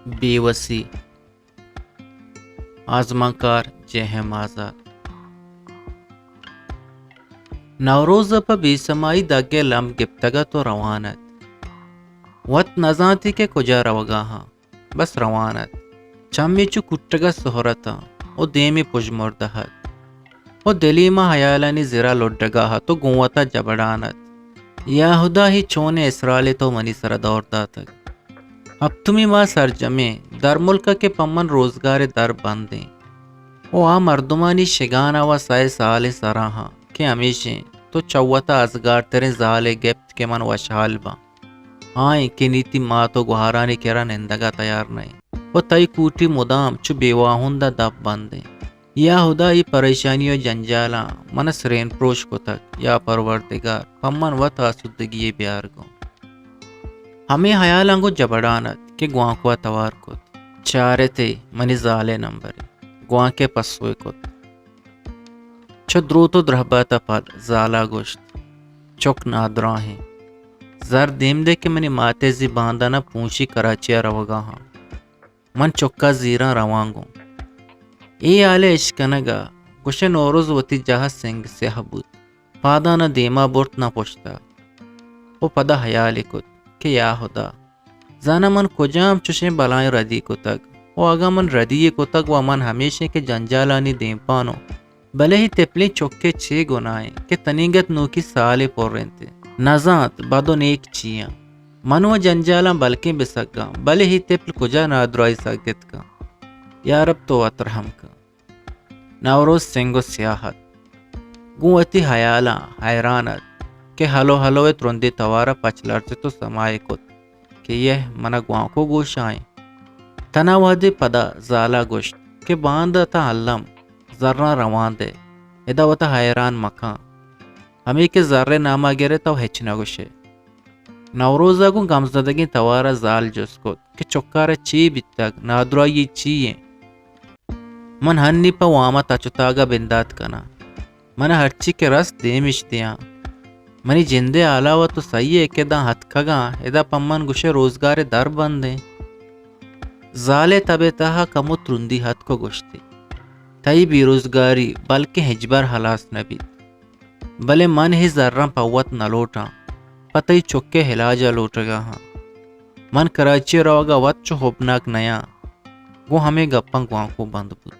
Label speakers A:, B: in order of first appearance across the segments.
A: Busey آزمانکار جہم آزاد نوروز پا بیسمائی دگے لم گپتگا تو روانت وط نزانتی کے کجا روگا ہاں بس روانت چمی چو کٹگا سہرتا او دیمی پج مردہت او دلیما حیالانی زرا لڈگا ہاں تو گوتا جبڑانت یا خدا ہی چونے اسرالی تو منی سر دور داتک اب تمہیں ماں سرجمیں در ملک کے پمن روزگار در بندیں او آ مردمانی شگانا و سائے سال سراہاں کہ ہمیشیں تو چوتا ازگار تیرے زالے گپت کے من وشحال با آئیں کہ نیتی ماں تو گوھارانی کرا نندگا تیار نہیں او تئی کوٹی مدام چو بیواہن دا دب بندیں یا خدا ہی پریشانی و جنجالا من سرین پروش کو تک یا پروردگار پمن و تاسدگی بیار گو ہمیں حیال انگو جبڑانت کہ گوان کو توار کت چارے تے منی زالے نمبر گوان کے پسوئے کت چو درو تو درہباتا پد زالا گوشت چک نادراہیں زر دیم دے کہ منی ماتے زی باندانا پونچی کراچیا روگا ہاں من چکا زیران روانگوں ای آلے اشکنگا گوش نوروز وطی جہاں سنگ سے حبود پادانا دیما برت نہ پوشتا او پدا حیالی کت کہ یا خدا زانا من کجام چوشیں بلائیں ردی کو تک او اگا من ردی کو تک و من ہمیشہ کے جنجالانی دیم پانو بلے ہی تپلی چکے چھ گنائیں کہ تنیگت نو کی سالے پور رہنتے نزانت بدو نیک چیاں منو جنجالاں بلکیں بسکا بلے ہی تپل کجا نادرائی سکت کا یا رب تو اترحم کا نوروز سنگو سیاحت گوتی حیالاں حیرانت کہ ہلو ترندی توارا پچلر سے تو سمائے کت کہ یہ منا گوان کو گوش آئیں تنا وحدی پدا زالا گوشت کہ باندہ تا حلم ذرہ روان دے ادا وطا حیران مکان ہمیں کہ ذرے ناما گرے تو ہچنا گوشے نوروزہ کو گمزدگی توارا زال جس کت کہ چکارا چی بیتک نادرائی چیئیں من ہنی پا واما تچتاگا بندات کنا من ہرچی کے رس دیمشتیاں منی جندے علاوہ تو صحیح ہے کہ دا ہتکگا ادا پمن گوشے روزگار در بندیں زالے تبے تہا کمو ترندی ہت کو گوشتے تئی بی روزگاری بلکہ ہجبر حلاس نبیت بلے من ہی ذرہ پوت نہ لوٹا پتئی چکے ہلاجا لوٹگا ہاں من کراچی روگا وط چو ہوبناک نیا وہ ہمیں گپنگ گوان کو بند بود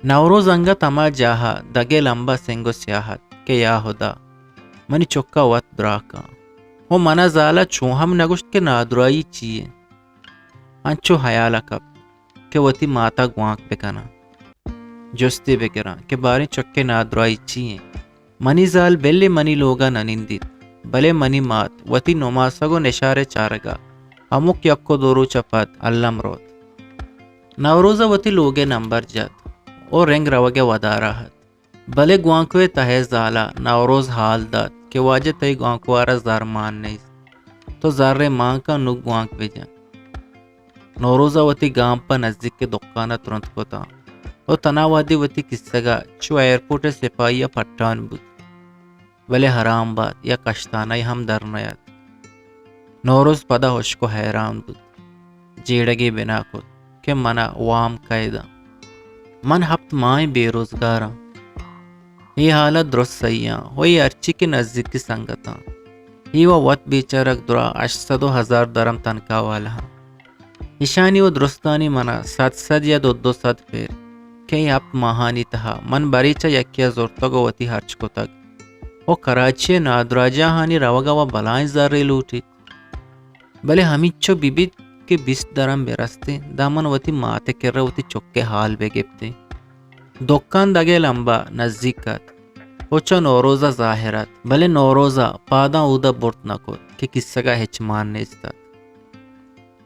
A: نوروز انگا تما جاہا دگے لمبا سنگو سیاحت کہ یا خدا منی چکا وط براکا وہ منا زالا چوہم نگوشت کے نادرائی چیئے انچو حیالا کب کہ وطی ماتا گوانک بکنا جستی بکران کہ باری چکے نادرائی چیئے منی زال بلی منی لوگا ننندید بلے منی مات وطی نماسگو نشارے چارگا امک یکو دورو چپت علم روت نوروزہ وطی لوگے نمبر جات اور رنگ روگے وداراحت بلے گوانکوے تہے زالا نوروز حال داد کہ واجہ تئی گوانکوارا زارمان نہیں تو زارے ماں کا نگ گوانک بجا نوروزہ وطی گام پا نزدیک کے دکانہ ترنت کو تا اور تناوادی وطی کسگا چو ایرپورٹ سپاہی پٹان بود بلے حرام بات یا کشتانائی ہم در نیاد نوروز پدا ہوش کو حیران بود جیڑگی بنا کت کہ منا وام قیدہ من ہفت مائیں بے روزگاراں یہ حالت درست سیاں ہوئی ارچی کے نزدیک کی سنگتاں یہ وہ وط بیچارک درا 800,000 درم تنکا والا ہاں ایشانی و درستانی منا 700 یا 200 پھر کہ یہ ہفت ماہانی تہا من بریچا یکیا زورتگو وطی ہرچ کو تک وہ کراچی نادراجہ ہانی روگا و بلائیں زارے لوٹی بلے ہمیچو بیبیت کے 20 درم برستے دامن وطی ماتے کر وطی چکے حال بے گپتے دکان دگے لمبا نزدیکت اوچا نوروزہ ظاہرت بلے نوروزہ پادا اودا برت نکو کہ کسگا ہچمان نیستا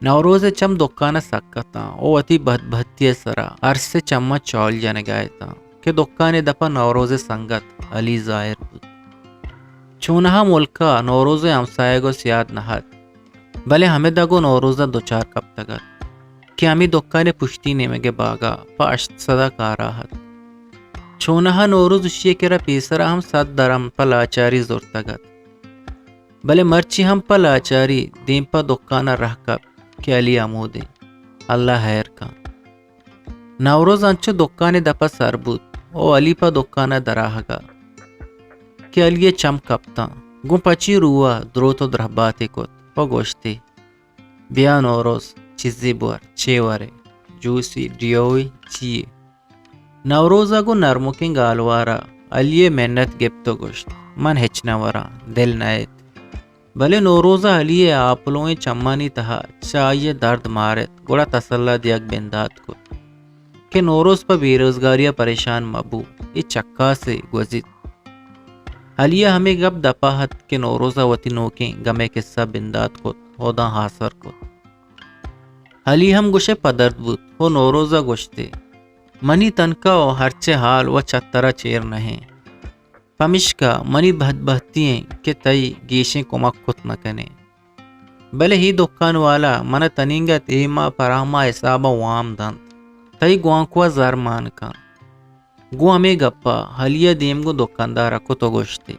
A: نوروز چم دکانہ سکتا او وطی بہت بہتی سرا عرصے چمہ چول جنگائے تا کہ دکانے دپا نوروز سنگت علی ظاہر بود چونہا ملکا نوروز امسائے گو سیاد نہت بلے ہمیں دگو نوروزہ دوچار کب تگت کہ ہمیں دکانے پشتی نیمگے باگا پا 800 کاراحت چونہا نوروز اشیے کرا پیسرا ہم 100 درم پا لاچاری زور تگت بلے مرچی ہم پا لاچاری دیم پا دکانا رہ کب کہ علی آمودیں اللہ خیر کا. نوروز انچو دکان دپا سر بود او علی پا دکان دراہگا کہ علی چم کپتا گو پچی روا درو تو درہباتی کت او گوشتی بیا نوروز چیزی بور چی وره جوسی ڈیوی چی. نوروزا گو نرموکین گالوارا علی منت گپتو گوشت من ہچنا ورا دل نایت. بلے نوروزا علی آپلویں چمانی تہا چائیے درد مارت گوڑا تسلا دیاک بندات کو کہ نوروز پا بیروزگاریا پریشان مبو یہ چکا سے گوزید. علی ہمیں گب دپاہت کہ نوروزا وطی نوکیں گمے قصہ بندات کو ہودا حاصر کو. علی ہم گوشے پدرد بود ہو نوروزا گوشتے منی تنکا و ہرچے حال و چترا چیر نہیں پمشکا منی بہت بہتی ہیں کہ تئی گیشیں کمک کت نکنے. بلے ہی دکان والا من تنینگا تیما پراما حسابا وام دن تئی گوانکوا زر مان کا گو ہمیں گپا حلیہ دیم گو دکاندارا کو تو گوشتے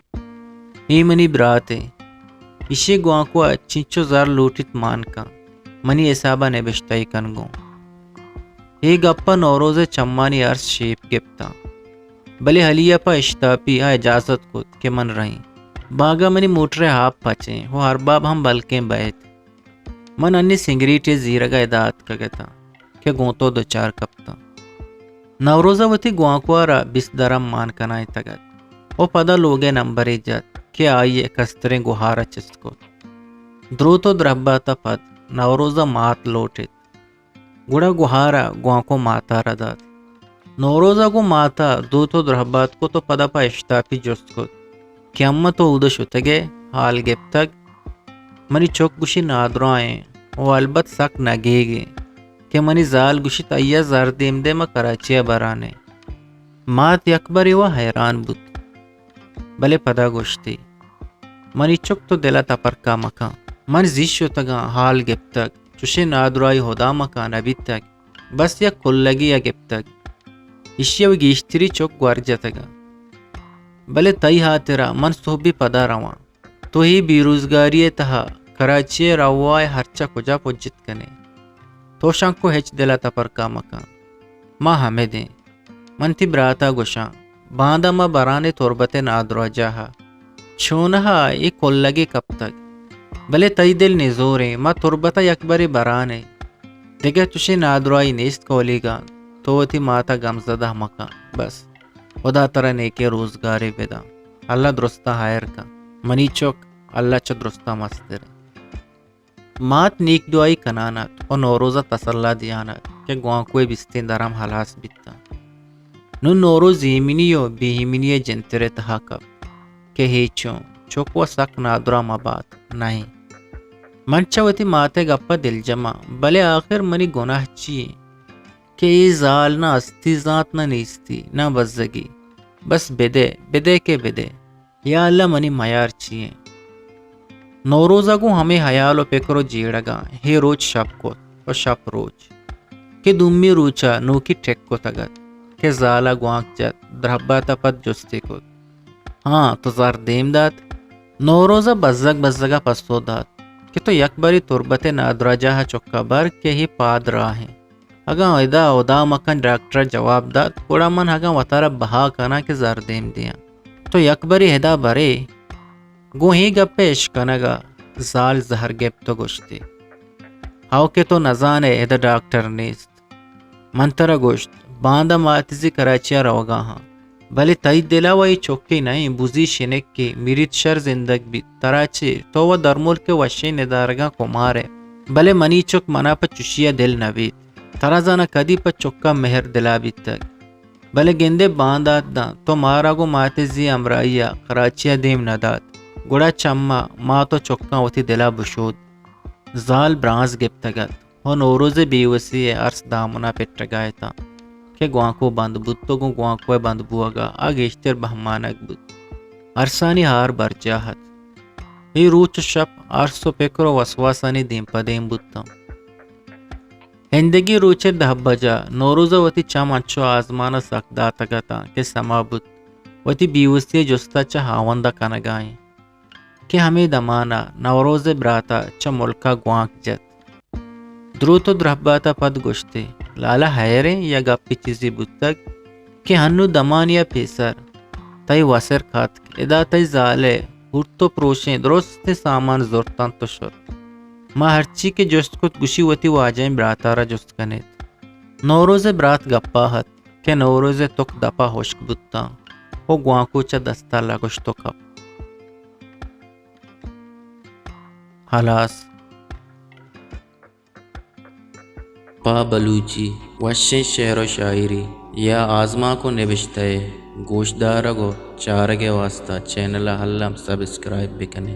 A: ہی منی براتے اسی گوانکوا چنچو زر لوٹت مان کا منی حسابا نبشتائی کن گو. یہ گپا نوروز چمانی عرص شیپ گپتا بلے حلیہ پا اشتاپی اجازت کت کہ من رہیں باغا منی موٹرے ہاپ پچیں وہ ہر باب ہم بلکیں بیت من انی سنگریٹی زیرگا ادات کگتا کہ گونتو دو چار کپتا. نوروزہ وتی گوانکوارا بس درم مان کنائی تگت وہ پدا لوگے نمبری جت کہ آئیے کستریں گوہارا چست کو درو تو درباتا پد نوروزہ مات لوٹت گوڑا گوہارا گوانکو ماتا ردات. نوروزہ کو ماتا دو تو درہبات کو تو پدا پا اشتاپی جست کو کہ اما تو اودا شتگے حال گپ تک منی چوک گوشی نادرائیں وہ البت سک نگے گے کہ منی زال گوشی تایا زر دیم دے ما کراچیا برانے مات یکبری و حیران بود. بلے پدا گوشتی منی چوک تو دلا تپر کا مکان من زیش شتگا حال گپ تک چوشی نادرائی ہودا مکان ابھی تک بس یا کل لگی یا گپ تک اشیا و گیشتری چوک گوار جتگا. بلے تئی ہاترا من صحبی پدا روان تو ہی بیروزگاری تہا کراچی روائے ہرچا کجا پجت کنے تو شان کو ہچ دلا تپر کا مکان ما ہمیں دیں من تی براتا گوشاں باندھا ما برانے تربت نادرا جاہا چھونہا ای کل لگی کب تک. بلے تئی دل نزوریں ما تربتا یکبری برانے دیکھے تشی نادرائی نیست کولی گا تو تی ماتا گمزدہ مکان بس خدا ترہ نیکے روزگاری بدا اللہ درستا حائر کا منی چوک اللہ چا درستا مستر. مات نیک دعائی کنانت و نوروزہ تسلا دیانت کہ گوانکوی بستین درم حلاس بیتا نو نوروز ایمینی و بیہیمینی جنتر تہا کب کہ ہیچوں چوک و سک نادرا مبات نہیں. منچاوتی ماتے گپا دل جمع بلے آخر منی گناہ چیئے کہ یہ زال نہ استی ذات نہ نیستی نہ بزگی بس بدے کے بدے یا اللہ منی میار چیئے. نوروزہ کو ہمیں حیالو پکرو جیڑگا ہی روچ شب کو و شب روچ کہ دمی روچا نوکی ٹھیک کو تگت کہ زالا گوانک جت درہبا تپت جستی کو ہاں تو زار دیم دات. نوروزہ بزگا پستو دات کہ تو یک باری تربت نادرا جاہا چکا بر کے ہی پاد راہیں اگاں ایدا اودا مکن ڈاکٹر جواب دات کوڑا من اگاں وطارہ بہا کنا کہ زار دیم دیا تو یک باری ہدا برے گو ہی گپے اشکنگا زال زہر گپ تو گوشتی ہاو کہ تو نزانے ایدا ڈاکٹر نیست منترہ گوشت باندہ ماتزی کراچیا روگا ہاں بلے تئی دلا وی چوکی نہیں بوزی شنک کی میریت شر زندگ بھی تراچی تو وہ درمول کے وشی ندارگاں کو مارے بلے منی چوک منا پا چوشیا دل نوید ترازانا کدی پا چوکا مہر دلا بھی تک بلے گندے باندات دا تو مارا گو ماتزی امرائیا کراچیا دیم نداد گوڑا چما ما تو چوکا ہوتی دلا بشود زال برانز گپتگت ہو نوروز بیوسی عرص دامنا پیٹ گائے تا کہ گوانکو بند بود تو گوانکو بند بوگا آگیشتر بہمانک بود عرصانی ہار بر جاہت یہ روچ شب عرصو پکرو وسواسانی دیم پا دیم بودتا ہندگی روچے دہ بجا نوروزہ وتی چم انچو آزمانا سکداتگتا کہ سما بود وتی بیوسی جستا چا ہاوندہ کنگائیں کہ ہمیں دمانا نوروز براتا چا ملکا گوانک جت درو درہباتا پد گوشتے لالا حیریں یا گپی چیزی بودتگ کہ ہنو دمان یا پیسر تای واسر کھاتک ادا تای زالے ہورتو پروشیں درست سامان زورتان تو شد ما ہرچی کے جست کت گوشی وتی واجہیں براتارا جست کنیت نوروز برات گپا ہت کہ نوروز تک دپا ہوشک بودتا ہو گوانکو چا دستا لگوشتو کب خلاص پا بلوچی وشیں شعر و شاعری یا آزما کو نوشتہ ہے گوشدارہ گو چارگے واسطہ چینل حلم سبسکرائب بکنے